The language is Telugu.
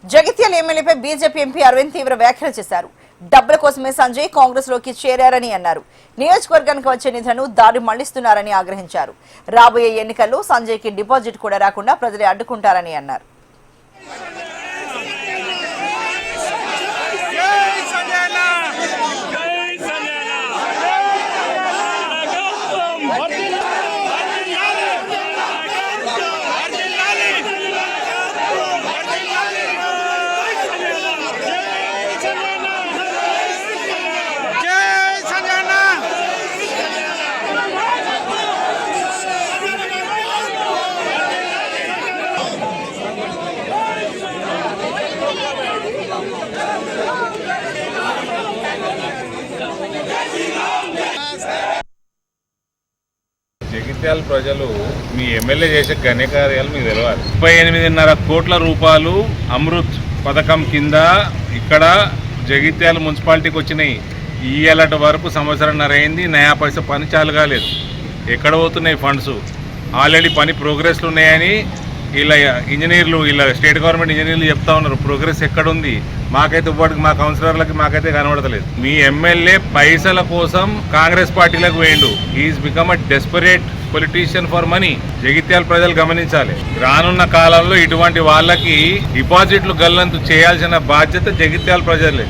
జగిత్యాల ఎమ్మెల్యేపై బీజేపీ ఎంపీ అరవింద్ తీవ్ర వ్యాఖ్యలు చేశారు. డబ్బుల కోసమే సంజయ్ కాంగ్రెస్ లోకి చేరారని అన్నారు. నియోజకవర్గానికి వచ్చే నిధులను దారి మళ్లిస్తున్నారని ఆగ్రహించారు. రాబోయే ఎన్నికల్లో సంజయ్ కి డిపాజిట్ కూడా రాకుండా ప్రజలే అడ్డుకుంటారని అన్నారు. జగిత్యాల ప్రజలు మీ ఎమ్మెల్యే చేసే ఘనకార్యాలు మీకు తెలియాలి. 38.5 కోట్ల రూపాయలు అమృత్ పథకం కింద ఇక్కడ జగిత్యాల మున్సిపాలిటీకి వచ్చినాయి. ఇయ్యాలటి వరకు సంవత్సరంన్నర అయింది, నయా పైసా పని చాలు కాలేదు. ఎక్కడ పోతున్నాయి ఫండ్స్? ఆల్రెడీ పని ప్రోగ్రెస్లు ఉన్నాయని ఇలా ఇంజనీర్లు, ఇలా స్టేట్ గవర్నమెంట్ ఇంజనీర్లు చెప్తా ఉన్నారు. ప్రోగ్రెస్ ఎక్కడుంది? మాకైతే ఇప్పటికి మా కౌన్సిలర్లకి మాకైతే కనబడతలేదు. మీ ఎమ్మెల్యే పైసల కోసం కాంగ్రెస్ పార్టీలకు వేయండు. Is become a desperate politician for money. Jagtial ప్రజలు గమనించాలి. రానున్న కాలంలో ఇటువంటి వాళ్ళకి డిపాజిట్లు గల్లంతు చేయాల్సిన బాధ్యత జగిత్యాల ప్రజలే.